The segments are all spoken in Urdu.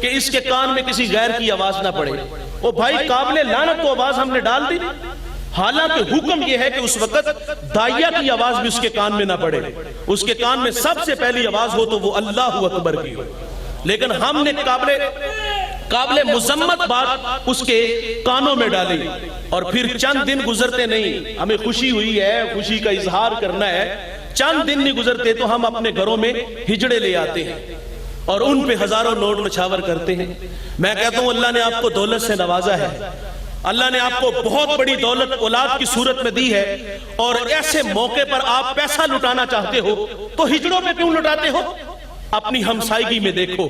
کہ اس کے کان میں کسی غیر کی آواز نہ پڑے. او بھائی قابل لعنت کو آواز ہم نے ڈال دی، حالانکہ حکم یہ ہے کہ اس وقت داعیہ کی آواز بھی اس کے کان میں نہ پڑے. اس کے کان میں سب سے پہلی آواز ہو تو وہ اللہ اکبر کی ہو. لیکن ہم نے قابل مذمت بات اس کے کانوں میں ڈالی. اور پھر چند دن گزرتے نہیں، ہمیں خوشی ہوئی ہے، خوشی کا اظہار کرنا ہے، چند دن نہیں گزرتے تو ہم اپنے گھروں میں ہجڑے لے آتے ہیں اور ان پہ ہزاروں نوٹ نچھاور کرتے ہیں. میں کہتا ہوں اللہ نے آپ کو دولت سے نوازا ہے، اللہ نے آپ کو بہت بڑی دولت اولاد کی صورت میں دی ہے، اور ایسے موقع پر آپ پیسہ لٹانا چاہتے ہو تو ہجڑوں میں کیوں لٹاتے ہو؟ اپنی ہمسائیگی میں دیکھو،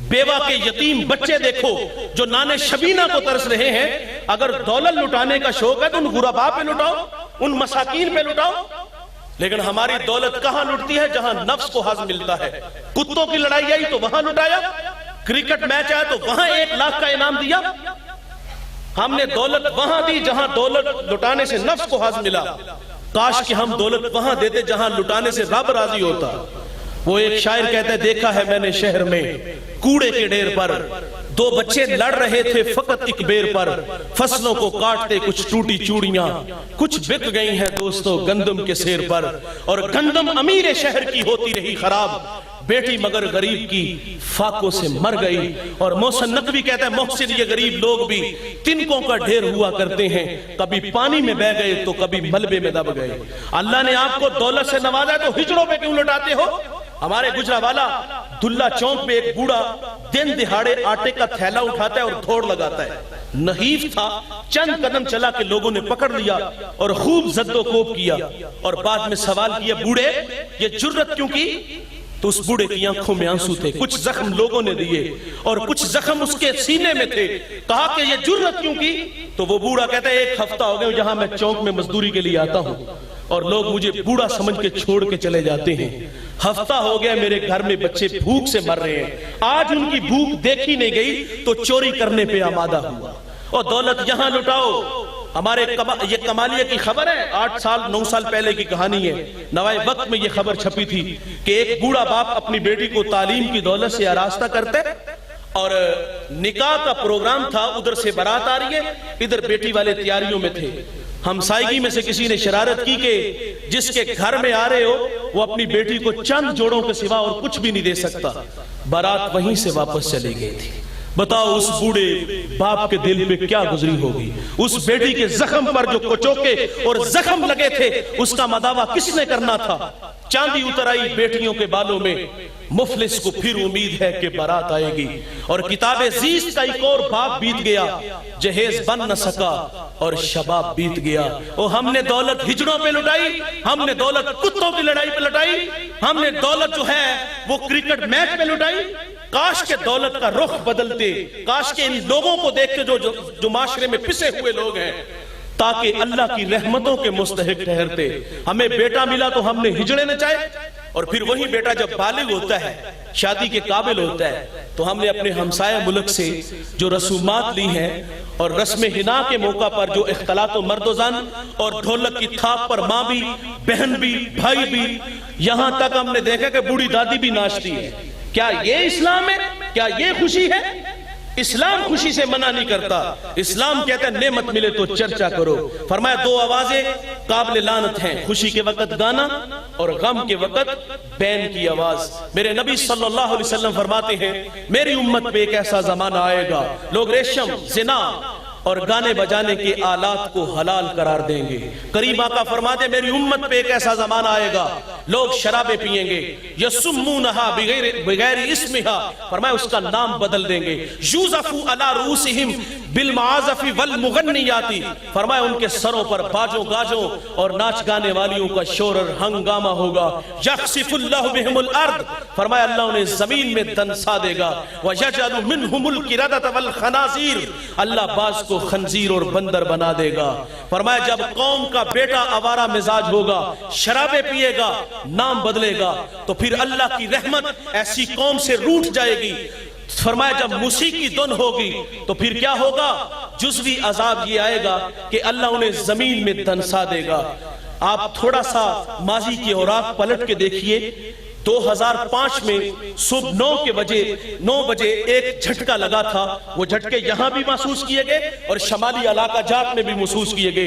بیوہ کے یتیم بچے دیکھو جو نانے شبینہ کو ترس رہے ہیں. اگر دولت لٹانے کا شوق ہے تو ان غرباء پہ لٹاؤ، ان مساکین پہ لٹاؤ. لیکن ہماری دولت کہاں لٹتی ہے؟ جہاں نفس کو حظ ملتا ہے. کتوں کی لڑائی آئی تو وہاں لٹایا، کرکٹ میچ آیا تو وہاں 1 لاکھ کا انعام دیا. ہم نے دولت وہاں دی جہاں دولت لٹانے سے نفس کو حظ ملا. کاش کہ ہم دولت وہاں دیتے جہاں لٹانے سے رب راضی ہوتا. وہ ایک شاعر کہتا ہے، دیکھا ہے میں نے شہر میں کوڑے کے ڈھیر پر 2 بچے لڑ رہے تھے فقط ایک بیر پر. فصلوں کو کاٹتے کچھ ٹوٹی چوڑیاں، کچھ بک گئی ہیں دوستو گندم کے سیر پر. اور گندم امیر شہر کی ہوتی رہی خراب، بیٹی مگر غریب کی فاقوں سے مر گئی. اور محسن نقوی کہتا ہے، محسن یہ غریب لوگ بھی تنکوں کا ڈھیر ہوا کرتے ہیں، کبھی پانی میں بہ گئے تو کبھی ملبے میں دب گئے. اللہ نے آپ کو دولت سے نوازا ہے تو ہجڑوں پہ کیوں لٹاتے ہو؟ ہمارے گجرانوالہ دلہ چوک پہ ایک بوڑھا دن دہاڑے آٹے کا تھیلا اٹھاتا ہے اور دھوڑ لگاتا ہے. نحیف تھا، چند قدم چلا کہ لوگوں نے پکڑ لیا اور خوب زد و کوب کیا. اور بعد میں سوال کیا، بوڑھے یہ جرت کیوں کی؟ تو اس بوڑھے کی آنکھوں میں آنسو تھے. کچھ زخم لوگوں نے دیے اور کچھ زخم اس کے سینے میں تھے. کہا کہ یہ جرت کیوں کی؟ تو وہ بوڑھا کہتا ہے، 1 ہفتہ ہو گئے جہاں میں چوک میں مزدوری کے لیے آتا ہوں اور لوگ مجھے بوڑھا سمجھ کے چھوڑ کے چلے جاتے ہیں. ہفتہ ہو گیا میرے گھر میں بچے بھوک سے مر رہے ہیں، آج ان کی بھوک دیکھی نہیں گئی تو چوری کرنے پہ آمادہ ہوا. اور دولت یہاں لٹاؤ. ہمارے یہ کمالیہ کی خبر ہے، 8 سال 9 سال پہلے کی کہانی ہے. نوائے وقت میں یہ خبر چھپی تھی کہ ایک بوڑھا باپ اپنی بیٹی کو تعلیم کی دولت سے آراستہ کرتے اور نکاح کا پروگرام تھا. ادھر سے بارات آ رہی ہے، ادھر بیٹی والے تیاریوں میں تھے. ہمسائیگی میں سے کسی نے شرارت کی کہ جس کے گھر میں آ رہے ہو وہ اپنی بیٹی کو چند جوڑوں کے سوا اور کچھ بھی نہیں دے سکتا. بارات وہیں سے واپس چلی گئی تھی. بتاؤ اس بوڑھے باپ کے دل پہ کیا گزری ہوگی؟ اس بیٹی کے زخم پر جو کچوکے اور زخم لگے تھے اس کا مداوع کس نے کرنا تھا؟ چاندی اتر آئی بیٹیوں کے بالوں میں، مفلس کو پھر امید ہے کہ بارات آئے گی. اور کتاب زیست کا ایک اور باب بیت گیا، جہیز بن نہ سکا اور شباب بیت گیا. اور ہم نے دولت ہجڑوں پہ لٹائی، ہم نے دولت کتوں کی لڑائی پہ لٹائی، ہم نے دولت جو ہے وہ کرکٹ میچ پہ لٹائی. کاش کے دولت کا رخ بدلتے، کاش کے ان لوگوں کو دیکھ کے جو معاشرے میں پسے ہوئے لوگ ہیں تاکہ اللہ کی رحمتوں کے مستحق ٹھہرتے. ہمیں بیٹا ملا تو ہم نے ہجڑے نچائے، اور پھر وہی بیٹا جب بالغ ہوتا ہے، شادی کے قابل ہوتا ہے، تو ہم نے اپنے ہمسایہ ملک سے جو رسومات لی ہیں اور رسم حنا کے موقع پر جو اختلاط و مرد و زن اور ڈھولک کی تھاپ پر ماں بھی، بہن بھی، بھائی بھی، یہاں تک ہم نے دیکھا کہ بوڑھی دادی بھی ناچتی ہے. کیا یہ اسلام ہے؟ کیا یہ خوشی ہے؟ اسلام خوشی سے منع نہیں کرتا. اسلام کہتا ہے نعمت ملے تو چرچا کرو. فرمایا 2 آوازیں قابل لعنت ہیں، خوشی کے وقت گانا اور غم کے وقت بین کی آواز. میرے نبی صلی اللہ علیہ وسلم فرماتے ہیں میری امت پہ ایک ایسا زمانہ آئے گا لوگ ریشم، زنا اور گانے بجانے کے آلات کو حلال قرار دیں گے. قریب آقا فرماتے میری امت پہ ایک ایسا زمانہ آئے گا لوگ شرابیں پیئیں گے، یسمونہا بغیر اسمہا، فرمایا اس کا نام بدل دیں گے. یوزفو علی رؤوسہم بالمعازف والمغنیات، فرمایا ان کے سروں پر باجوں گاجوں اور ناچ گانے والیوں کا شور اور ہنگامہ ہوگا. یخسف اللہ بہم الارض، فرمایا اللہ انہیں زمین میں دنسا دے گا. ویجعل منہم القردۃ والخنازیر، اللہ بعض کو خنزیر اور بندر بنا دے گا. فرمایا جب قوم کا بیٹا آوارہ مزاج ہوگا، شرابیں پیے گا، نام بدلے گا، تو پھر اللہ کی رحمت ایسی قوم سے روٹ جائے گی. فرمایا جب موسیقی دن ہوگی تو پھر کیا ہوگا؟ جزوی عذاب یہ آئے گا کہ اللہ انہیں زمین میں دنسا دے گا. آپ تھوڑا سا ماضی کی اوراق پلٹ کے دیکھیے 2005 میں صبح 9 بجے ایک جھٹکا لگا تھا. وہ جھٹکے یہاں بھی محسوس کیے گئے اور شمالی علاقہ جات میں بھی محسوس کیے گئے.